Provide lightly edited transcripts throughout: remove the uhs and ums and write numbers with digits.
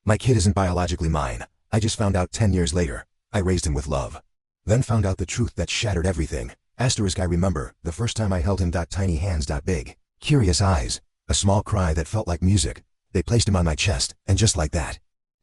My kid isn't biologically mine. I just found out 10 years later. I raised him with love. Then found out the truth that shattered everything. Asterisk I remember, the first time I held him. Tiny hands. Big, curious eyes. A small cry that felt like music. They placed him on my chest, and just like that,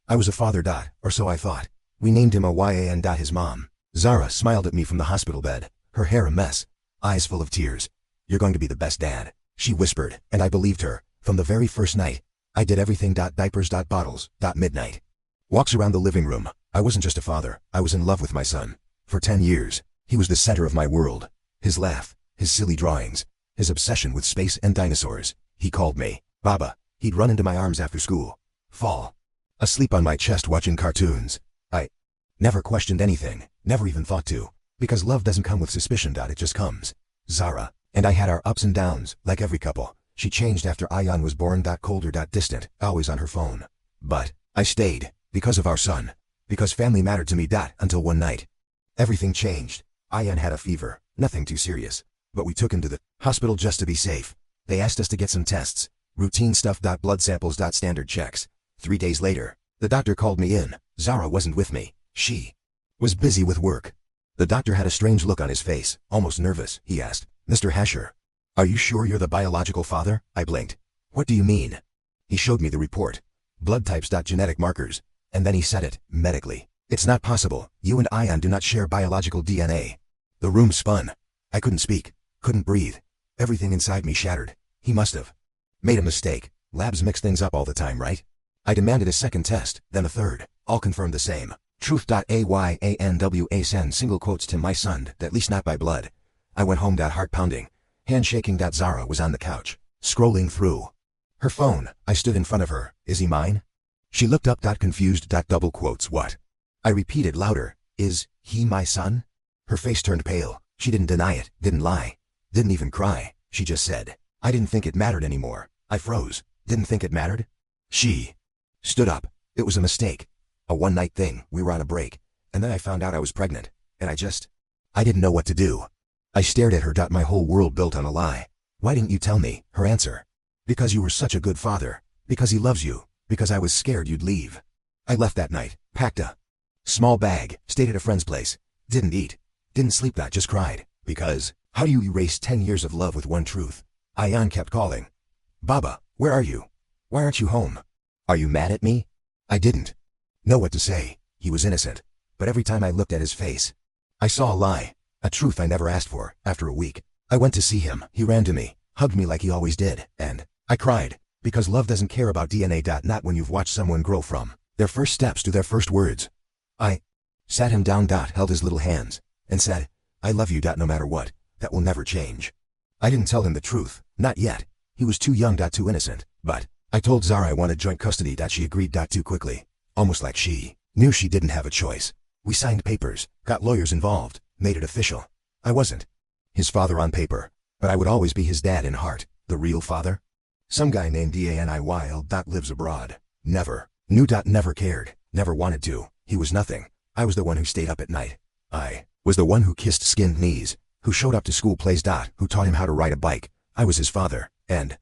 I was a father. Or so I thought. We named him Yan. His mom, Zara, smiled at me from the hospital bed, her hair a mess, eyes full of tears. You're going to be the best dad, she whispered, and I believed her. From the very first night, I did everything. Diapers. Bottles. Midnight walks around the living room. I wasn't just a father, I was in love with my son. For 10 years, he was the center of my world. His laugh, his silly drawings, his obsession with space and dinosaurs. He called me Baba. He'd run into my arms after school, fall asleep on my chest watching cartoons. I never questioned anything, never even thought to, because love doesn't come with suspicion. It just comes. Zara and I had our ups and downs, like every couple. She changed after Ayan was born. Colder. Distant, always on her phone. But I stayed, because of our son. Because family mattered to me. Until one night, everything changed. Ayan had a fever, nothing too serious. But we took him to the hospital just to be safe. They asked us to get some tests. Routine stuff. Blood samples. Standard checks. 3 days later, the doctor called me in. Zara wasn't with me. She was busy with work. The doctor had a strange look on his face, almost nervous. He asked, "Mr. Hasher, are you sure you're the biological father?" I blinked. "What do you mean?" He showed me the report. Blood types. Genetic markers. And then he said it, medically. "It's not possible. You and Ayan do not share biological DNA." The room spun. I couldn't speak, couldn't breathe. Everything inside me shattered. He must have made a mistake. Labs mix things up all the time, right? I demanded a second test, then a third. All confirmed the same. Truth. Ayanwa send single quotes to my son, at least not by blood. I went home. Heart pounding, hand shaking. Zara was on the couch, scrolling through her phone. I stood in front of her. "Is he mine?" She looked up. Confused. Double quotes. "What?" I repeated louder. "Is he my son?" Her face turned pale. She didn't deny it, didn't lie, didn't even cry. She just said, "I didn't think it mattered anymore." I froze. Didn't think it mattered? She stood up. "It was a mistake. A one-night thing. We were on a break. And then I found out I was pregnant. And I didn't know what to do." I stared at her. My whole world built on a lie. "Why didn't you tell me?" Her answer. "Because you were such a good father. Because he loves you. Because I was scared you'd leave." I left that night, packed a small bag, stayed at a friend's place, didn't eat, didn't sleep. Just cried. Because, how do you erase 10 years of love with one truth? Ayan kept calling. "Baba, where are you? Why aren't you home? Are you mad at me?" I didn't know what to say. He was innocent. But every time I looked at his face, I saw a lie, a truth I never asked for. After a week, I went to see him. He ran to me, hugged me like he always did, and I cried. Because love doesn't care about DNA. Not when you've watched someone grow from their first steps to their first words. I sat him down. Held his little hands, and said, "I love you. No matter what. That will never change." I didn't tell him the truth, not yet. He was too young. Too innocent. But I told Zara I wanted joint custody. She agreed. Too quickly. Almost like she knew she didn't have a choice. We signed papers, got lawyers involved, made it official. I wasn't his father on paper, but I would always be his dad in heart, the real father. Some guy named Daniel lives abroad. Never knew. Never cared, never wanted to. He was nothing. I was the one who stayed up at night. I was the one who kissed skinned knees, who showed up to school plays. Who taught him how to ride a bike. I was his father, and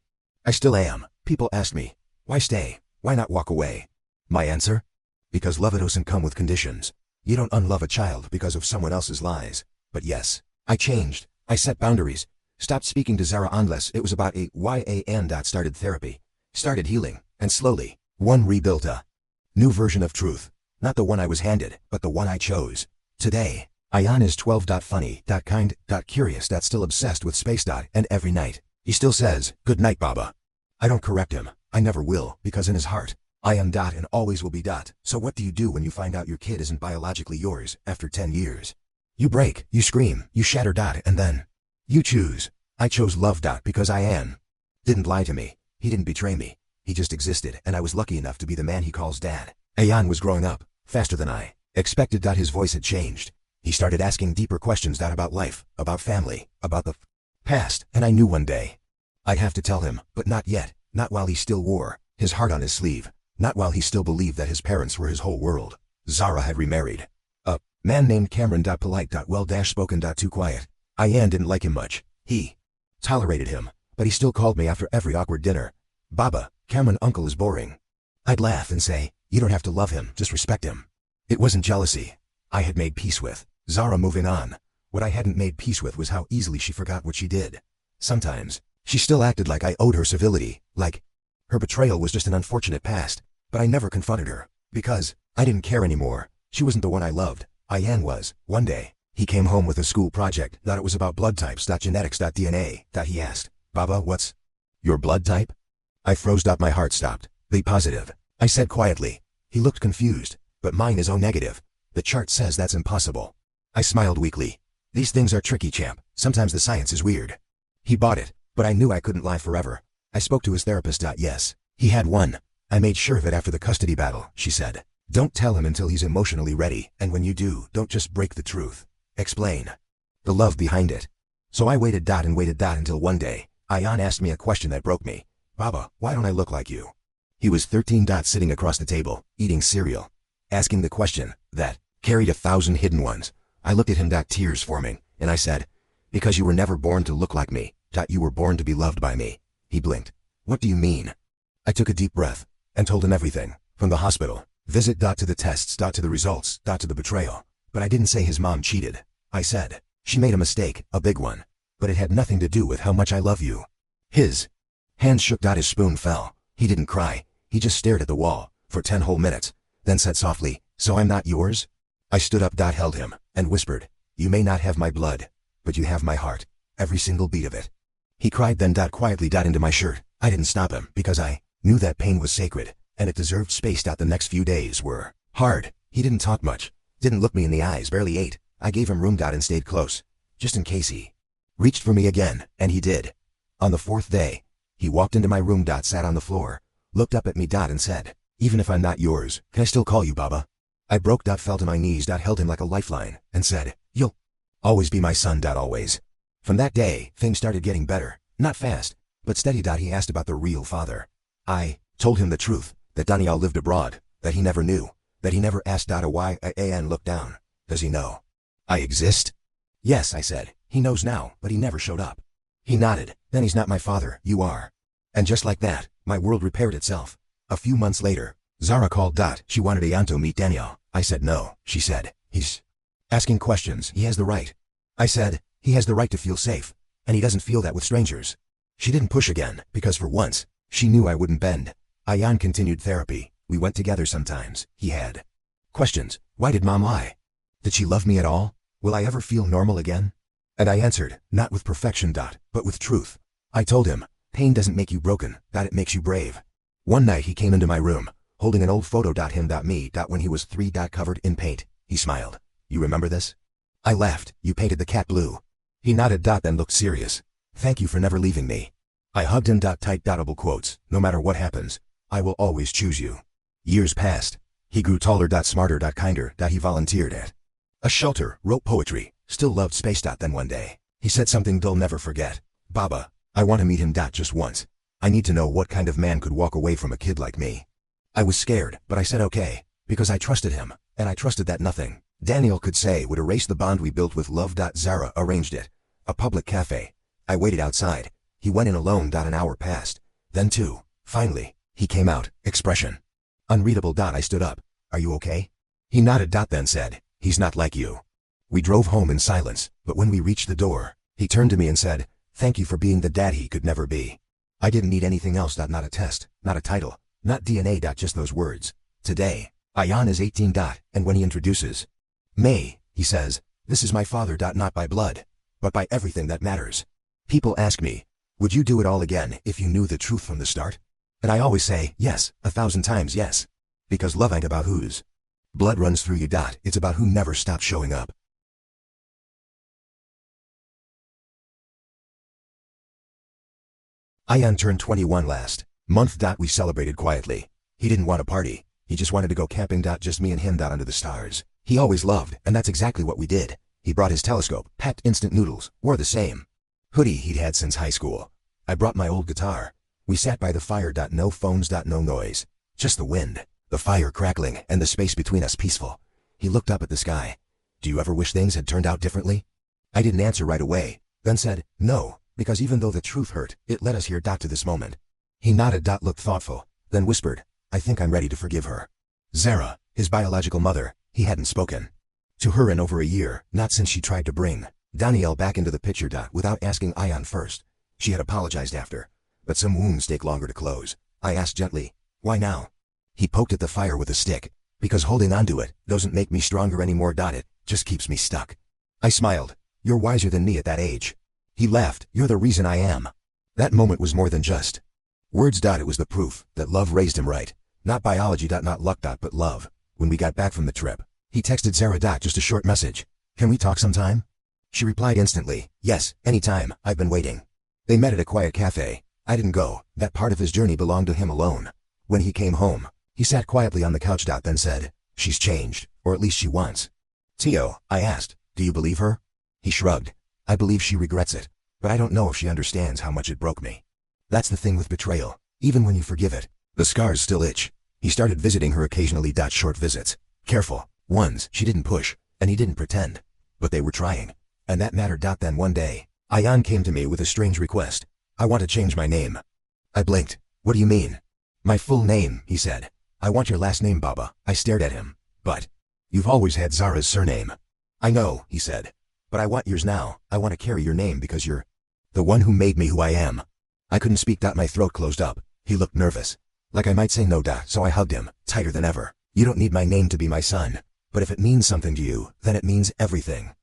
I still am. People ask me, why stay? Why not walk away? My answer? Because love doesn't come with conditions. You don't unlove a child because of someone else's lies. But yes, I changed. I set boundaries. Stopped speaking to Zara unless it was about a YAN. Started therapy. Started healing. And slowly, one rebuilt a new version of truth. Not the one I was handed, but the one I chose. Today, Ayan is 12. Funny. Kind. Curious. Still obsessed with space. And every night, he still says, "Good night, Baba." I don't correct him. I never will, because in his heart, I am. And always will be. So what do you do when you find out your kid isn't biologically yours after 10 years? You break, you scream, you shatter. And then you choose. I chose love. Because Ayan didn't lie to me. He didn't betray me. He just existed, and I was lucky enough to be the man he calls dad. Ayan was growing up, faster than I expected. His voice had changed. He started asking deeper questions. About life, about family, about the past, and I knew one day I'd have to tell him, but not yet. Not while he still wore his heart on his sleeve. Not while he still believed that his parents were his whole world. Zara had remarried a man named Cameron. Polite. Well-spoken. Too quiet. Ayan didn't like him much. He tolerated him, but he still called me after every awkward dinner. "Baba, Cameron uncle is boring." I'd laugh and say, You don't have to love him, just respect him. It wasn't jealousy. I had made peace with Zara moving on. What I hadn't made peace with was how easily she forgot what she did. Sometimes, she still acted like I owed her civility, like her betrayal was just an unfortunate past, but I never confronted her, because I didn't care anymore. She wasn't the one I loved. Ayan was. One day, he came home with a school project that it was about blood types, genetics, DNA, he asked, Baba, what's your blood type? I froze. My heart stopped. Be positive, I said quietly. He looked confused. But mine is O negative. The chart says that's impossible. I smiled weakly. These things are tricky, champ. Sometimes the science is weird. He bought it, but I knew I couldn't lie forever. I spoke to his therapist. Yes, he had one. I made sure of it after the custody battle, she said. Don't tell him until he's emotionally ready, and when you do, don't just break the truth. Explain the love behind it. So I waited and waited until one day, Ayan asked me a question that broke me. Baba, why don't I look like you? He was 13. Sitting across the table, eating cereal. Asking the question that carried 1,000 hidden ones. I looked at him. Tears forming, and I said, because you were never born to look like me. You were born to be loved by me. He blinked. What do you mean? I took a deep breath and told him everything, from the hospital visit to the tests to the results to the betrayal. But I didn't say his mom cheated. I said, she made a mistake, a big one. But it had nothing to do with how much I love you. His hands shook. His spoon fell. He didn't cry. He just stared at the wall for 10 whole minutes, then said softly, so I'm not yours? I stood up. Held him and whispered, you may not have my blood, but you have my heart, every single beat of it. He cried then quietly into my shirt. I didn't stop him because I knew that pain was sacred, and it deserved space. The next few days were hard. He didn't talk much, didn't look me in the eyes, barely ate. I gave him room. And stayed close, just in case he reached for me again, and he did. On the 4th day, he walked into my room. Sat on the floor, looked up at me. And said, even if I'm not yours, can I still call you Baba? I broke. Fell to my knees. Held him like a lifeline, and said, you'll always be my son. Always. From that day, things started getting better. Not fast, but steady. He asked about the real father. I told him the truth, that Daniel lived abroad, that he never knew, that he never asked. Why? And looked down. Does he know I exist? Yes, I said. He knows now, but he never showed up. He nodded. Then he's not my father, you are. And just like that, my world repaired itself. A few months later, Zara called. She wanted Ayan to meet Daniel. I said no. She said, he's asking questions. He has the right. I said, he has the right to feel safe, and he doesn't feel that with strangers. She didn't push again, because for once, she knew I wouldn't bend. Ayan continued therapy. We went together sometimes. He had questions. Why did mom lie? Did she love me at all? Will I ever feel normal again? And I answered, not with perfection. But with truth. I told him, pain doesn't make you broken, it makes you brave. One night he came into my room, holding an old photo. Me. When he was 3. Covered in paint. He smiled. You remember this? I laughed. You painted the cat blue. He nodded. Then looked serious. Thank you for never leaving me. I hugged him. Tight. Quotes. No matter what happens, I will always choose you. Years passed. He grew taller. Smarter. Kinder. He volunteered at a shelter, wrote poetry, still loved space. Then one day, he said something they'll never forget. Baba, I want to meet him. Just once. I need to know what kind of man could walk away from a kid like me. I was scared, but I said okay, because I trusted him, and I trusted that nothing Daniel could say would erase the bond we built with love. Zara arranged it. A public cafe. I waited outside. He went in alone. An hour passed. Then 2. Finally, he came out. Expression unreadable. I stood up. Are you okay? He nodded. Then said, he's not like you. We drove home in silence, but when we reached the door, he turned to me and said, thank you for being the dad he could never be. I didn't need anything else. Not a test, not a title, not DNA. Just those words. Today, Ayan is 18. And when he introduces May, he says, this is my father. Not by blood, but by everything that matters. People ask me, would you do it all again if you knew the truth from the start? And I always say, yes, 1,000 times yes. Because love ain't about whose blood runs through you. It's about who never stops showing up. Ayan turned 21 last month. We celebrated quietly. He didn't want a party. He just wanted to go camping. Just me and him under the stars. He always loved, and that's exactly what we did. He brought his telescope, packed instant noodles, wore the same hoodie he'd had since high school. I brought my old guitar. We sat by the fire. No phones. No noise. Just the wind, the fire crackling, and the space between us peaceful. He looked up at the sky. Do you ever wish things had turned out differently? I didn't answer right away, then said, no, because even though the truth hurt, it led us here. To this moment. He nodded. Looked thoughtful, then whispered, I think I'm ready to forgive her. Zara, his biological mother, he hadn't spoken to her in over a year, not since she tried to bring Danielle back into the picture. Without asking Ayan first. She had apologized after, but some wounds take longer to close. I asked gently, why now? He poked at the fire with a stick. Because holding onto it doesn't make me stronger anymore. It just keeps me stuck. I smiled. You're wiser than me at that age. He laughed. You're the reason I am. That moment was more than just words. It was the proof that love raised him right. Not biology. Not luck. But love. When we got back from the trip, he texted Zara. Just a short message. Can we talk sometime? She replied instantly. Yes, anytime. I've been waiting. They met at a quiet cafe. I didn't go. That part of his journey belonged to him alone. When he came home, he sat quietly on the couch. Then said, she's changed, or at least she wants. Tio, I asked, do you believe her? He shrugged. I believe she regrets it, but I don't know if she understands how much it broke me. That's the thing with betrayal. Even when you forgive it, the scars still itch. He started visiting her occasionally. Short visits. Careful ones. She didn't push, and he didn't pretend. But they were trying. And that mattered. Then one day, Ayan came to me with a strange request. I want to change my name. I blinked. What do you mean? My full name, he said. I want your last name, Baba. I stared at him. But you've always had Zara's surname. I know, he said. But I want yours now. I want to carry your name because you're the one who made me who I am. I couldn't speak. My throat closed up. He looked nervous. Like I might say no. So I hugged him, tighter than ever. You don't need my name to be my son. But if it means something to you, then it means everything.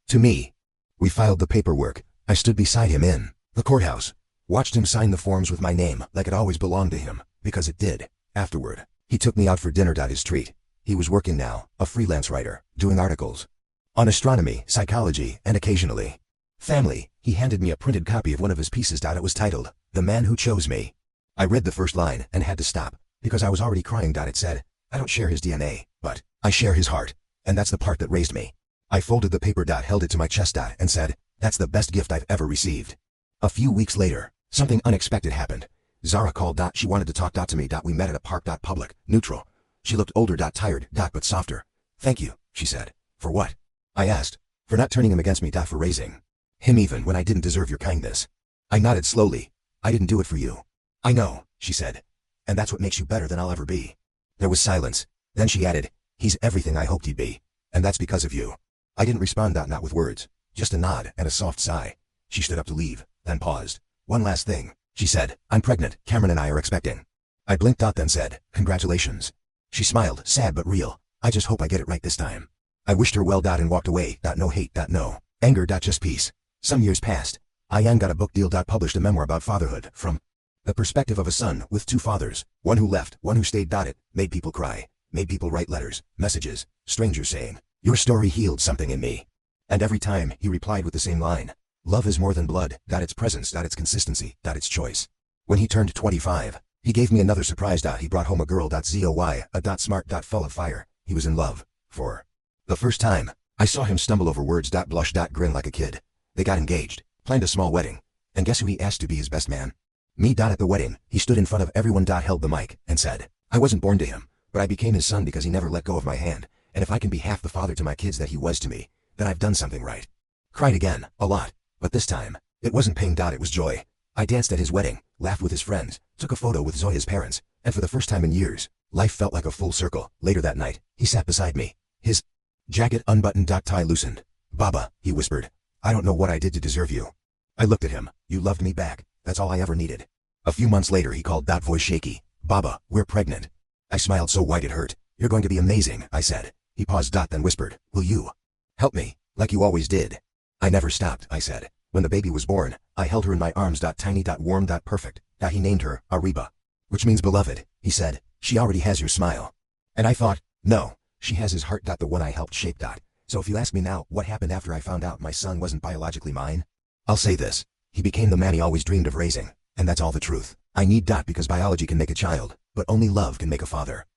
To me. We filed the paperwork. I stood beside him in the courthouse. Watched him sign the forms with my name like it always belonged to him, because it did. Afterward, he took me out for dinner. His treat. He was working now, a freelance writer, doing articles on astronomy, psychology, and occasionally family. He handed me a printed copy of one of his pieces. It was titled, The Man Who Chose Me. I read the first line and had to stop, because I was already crying. It said, I don't share his DNA, but I share his heart, and that's the part that raised me. I folded the paper. Held it to my chest. And said, that's the best gift I've ever received. A few weeks later, something unexpected happened. Zara called. She wanted to talk to me. We met at a park. Public, neutral. She looked older. Tired. But softer. Thank you, she said. For what? I asked. For not turning him against me. For raising him even when I didn't deserve your kindness. I nodded slowly. I didn't do it for you. I know, she said. And that's what makes you better than I'll ever be. There was silence. Then she added, he's everything I hoped he'd be. And that's because of you. I didn't respond. Not with words. Just a nod and a soft sigh. She stood up to leave, then paused. One last thing, she said. I'm pregnant. Cameron and I are expecting. I blinked. Then said, congratulations. She smiled, sad but real. I just hope I get it right this time. I wished her well. And walked away. No hate. No anger. Just peace. Some years passed. Ayan got a book deal. Published a memoir about fatherhood from the perspective of a son with two fathers. One who left, one who stayed. It made people cry. Made people write letters, messages, strangers saying, your story healed something in me. And every time, he replied with the same line. Love is more than blood. Its presence. Its consistency. Its choice. When he turned 25, he gave me another surprise. He brought home a girl. Zoy, a smart. Full of fire. He was in love. For the first time, I saw him stumble over words. Blush. Grin like a kid. They got engaged. Planned a small wedding. And guess who he asked to be his best man? Me. At the wedding, he stood in front of everyone. Held the mic, and said, I wasn't born to him, but I became his son because he never let go of my hand. And if I can be half the father to my kids that he was to me, then I've done something right. Cried again, a lot. But this time, it wasn't pain. It was joy. I danced at his wedding, laughed with his friends, took a photo with Zoya's parents, and for the first time in years, life felt like a full circle. Later that night, he sat beside me. His jacket unbuttoned. Tie loosened. Baba, he whispered, I don't know what I did to deserve you. I looked at him. You loved me back. That's all I ever needed. A few months later he called. Voice shaky. Baba, we're pregnant. I smiled so wide it hurt. You're going to be amazing, I said. He paused. Then whispered, will you help me, like you always did? I never stopped, I said. When the baby was born, I held her in my arms. Tiny. Warm. Perfect. He named her Ariba, which means beloved. He said, she already has your smile. And I thought, no, she has his heart. The one I helped shape. So if you ask me now what happened after I found out my son wasn't biologically mine, I'll say this. He became the man he always dreamed of raising. And that's all the truth. I need. Because biology can make a child, but only love can make a father.